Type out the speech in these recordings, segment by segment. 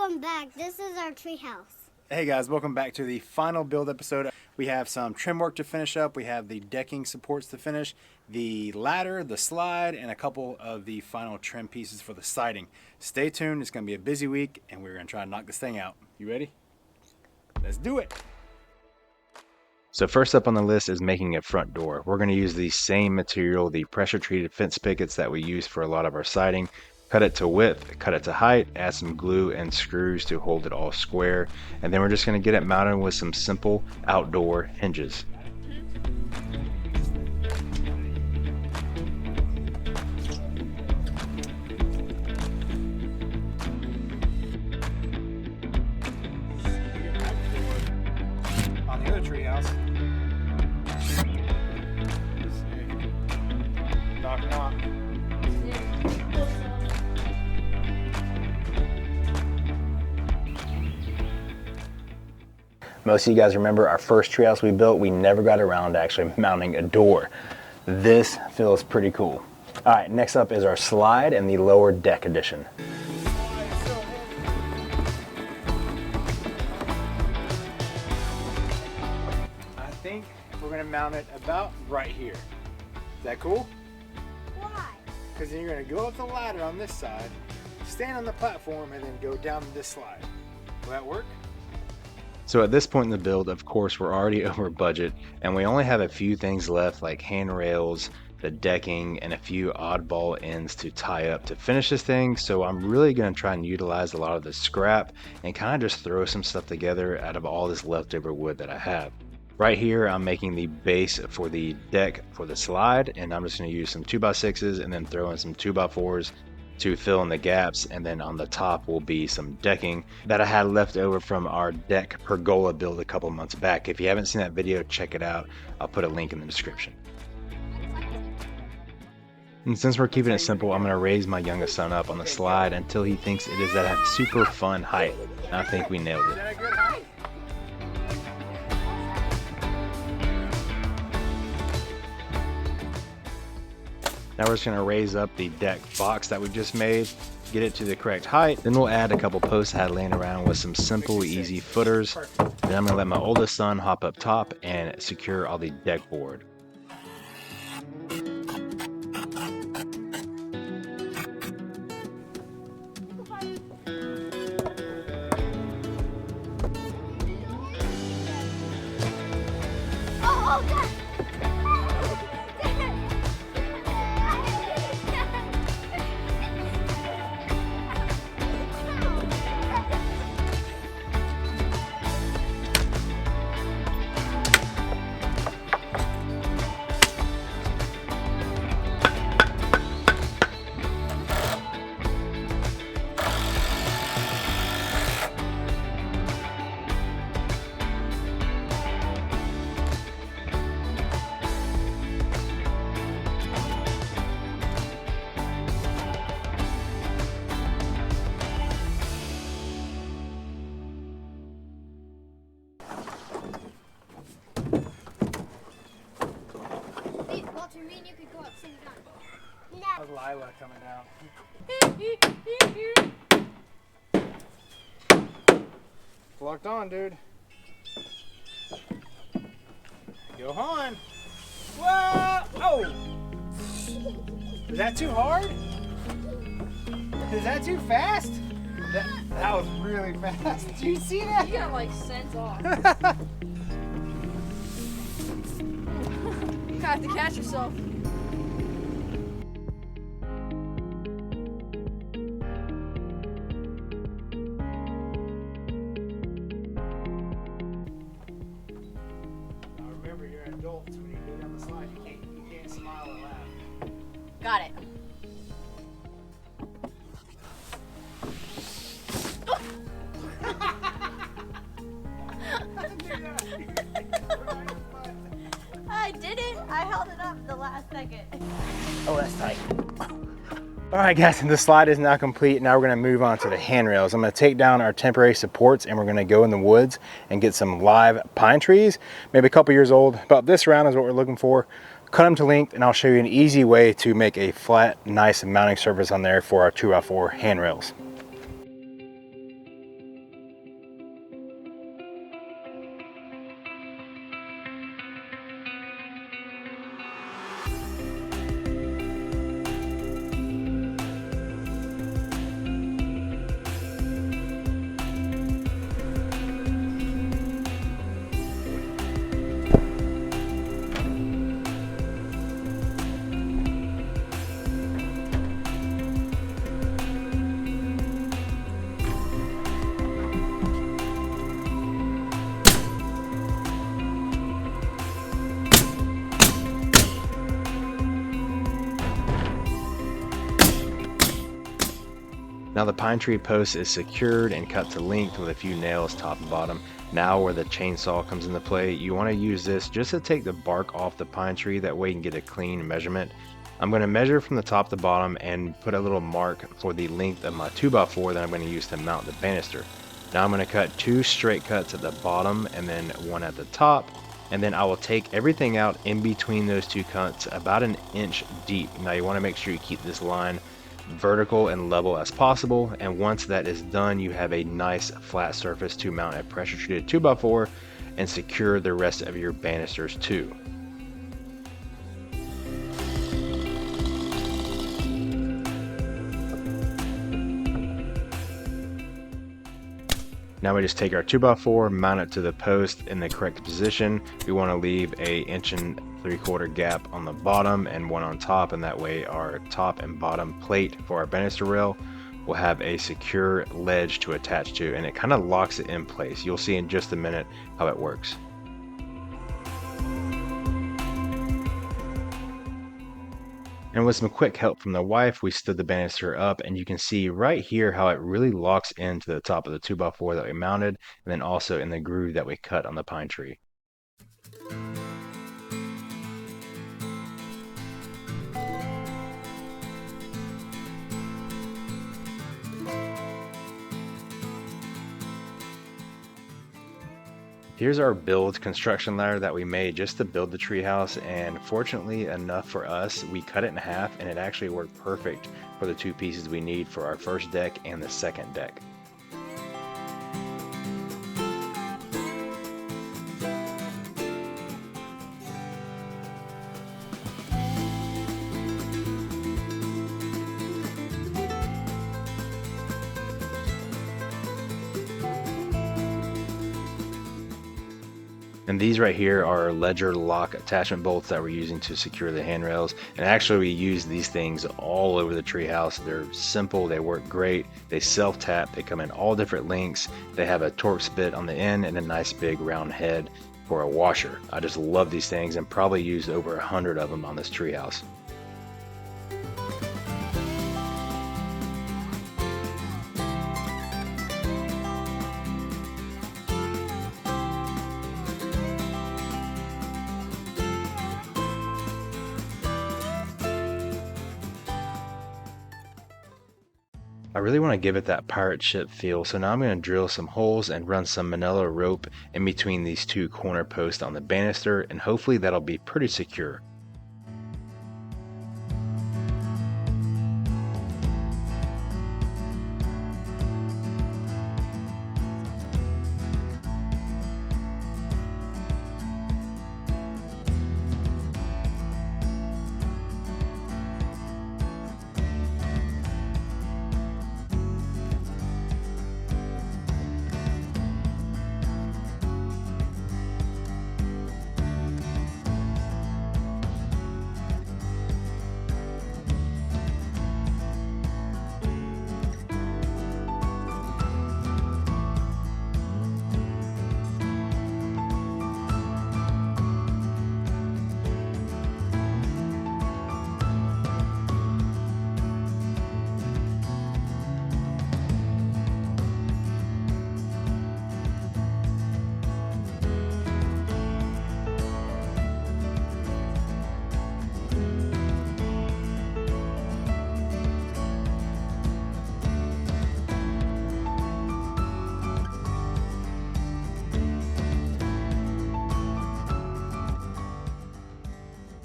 Welcome back. This is our treehouse. Hey guys, welcome back to the final build episode. We have some trim work to finish up. We have the decking supports to finish, the ladder, the slide, and a couple of the final trim pieces for the siding. Stay tuned. It's going to be a busy week, and we're going to try and knock this thing out. You ready? Let's do it. So first up on the list is making a front door. We're going to use the same material, the pressure treated fence pickets that we use for a lot of our siding. Cut it to width, cut it to height, add some glue and screws to hold it all square, and then we're just going to get it mounted with some simple outdoor hinges. On the other treehouse. Knock, knock. Most of you guys remember our first treehouse we built, we never got around to actually mounting a door. This feels pretty cool. All right, next up is our slide and the lower deck edition. I think we're gonna mount it about right here. Is that cool? Why? Because then you're gonna go up the ladder on this side, stand on the platform, and then go down this slide. Will that work? So at this point in the build, of course, we're already over budget, and we only have a few things left like handrails, the decking, and a few oddball ends to tie up to finish this thing. So I'm really going to try and utilize a lot of the scrap and kind of just throw some stuff together out of all this leftover wood that I have. Right here, I'm making the base for the deck for the slide, and I'm just going to use some 2x6s and then throw in some 2x4s to fill in the gaps, and then on the top will be some decking that I had left over from our deck pergola build a couple months back. If you haven't seen that video, check it out. I'll put a link in the description. And since we're keeping it simple, I'm going to raise my youngest son up on the slide until he thinks it is at a super fun height. And I think we nailed it. Now we're just going to raise up the deck box that we just made, get it to the correct height. Then we'll add a couple posts I had laying around with some simple, easy footers. Then I'm going to let my oldest son hop up top and secure all the deck board. Oh, God. Walter, me and you could go up sing down. No. That was Lila coming down. Locked on, dude. Go on. Whoa! Oh! Is that too hard? Is that too fast? That was really fast. Did you see that? You got like sense off. You have to catch yourself. Now remember, you're an adult, so when you go down the slide, you can't smile or laugh. Got it. I didn't. I held it up the last second. Oh, that's tight. All right, guys, the slide is now complete. Now we're gonna move on to the handrails. I'm gonna take down our temporary supports and we're gonna go in the woods and get some live pine trees, maybe a couple years old. About this round is what we're looking for. Cut them to length and I'll show you an easy way to make a flat, nice mounting surface on there for our 2x4 handrails. Now the pine tree post is secured and cut to length with a few nails top and bottom. Now where the chainsaw comes into play, you want to use this just to take the bark off the pine tree, that way you can get a clean measurement. I'm going to measure from the top to bottom and put a little mark for the length of my 2x4 that I'm going to use to mount the banister. Now I'm going to cut 2 straight cuts at the bottom and then 1 at the top, and then I will take everything out in between those 2 cuts about 1 inch deep. Now you want to make sure you keep this line vertical and level as possible, and once that is done, you have a nice flat surface to mount a pressure treated 2x4 and secure the rest of your banisters to. Now we just take our 2x4, mount it to the post in the correct position. We want to leave a 1.75 inch gap on the bottom and 1 on top, and that way our top and bottom plate for our banister rail will have a secure ledge to attach to, and it kind of locks it in place. You'll see in just a minute how it works. And with some quick help from the wife, we stood the banister up, and you can see right here how it really locks into the top of the 2x4 that we mounted, and then also in the groove that we cut on the pine tree. Here's our build construction ladder that we made just to build the treehouse, and fortunately enough for us, we cut it in half and it actually worked perfect for the 2 pieces we need for our first deck and the second deck. And these right here are ledger lock attachment bolts that we're using to secure the handrails. And actually we use these things all over the treehouse. They're simple, they work great, they self-tap, they come in all different lengths, they have a Torx bit on the end and a nice big round head for a washer. I just love these things and probably used over 100 of them on this treehouse. I really want to give it that pirate ship feel, so now I'm going to drill some holes and run some manila rope in between these 2 corner posts on the banister, and hopefully that'll be pretty secure.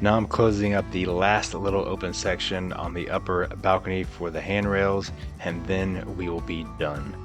Now I'm closing up the last little open section on the upper balcony for the handrails, and then we will be done.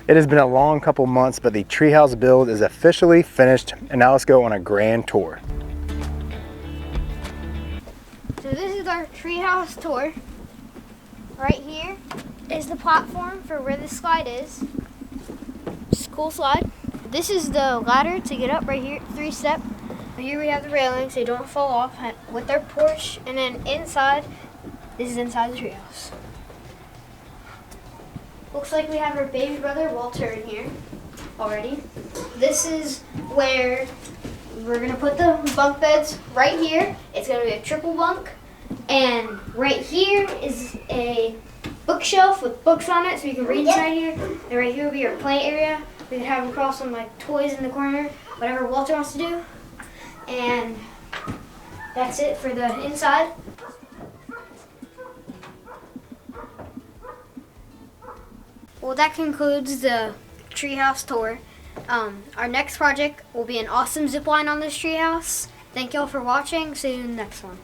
It has been a long couple months, but the treehouse build is officially finished, and now let's go on a grand tour. So this is our treehouse tour. Right here is the platform for where the slide is. It's a cool slide. This is the ladder to get up right here, 3-step. Here we have the railing so you don't fall off with our porch. And then inside, this is inside the treehouse. Looks like we have our baby brother Walter in here already. This is where we're gonna put the bunk beds right here. It's gonna be a triple bunk. And right here is a bookshelf with books on it so you can read inside here. And right here will be our play area. We can have across some like toys in the corner, whatever Walter wants to do. And that's it for the inside. Well, that concludes the treehouse tour. Our next project will be an awesome zip line on this treehouse. Thank y'all for watching. See you in the next one.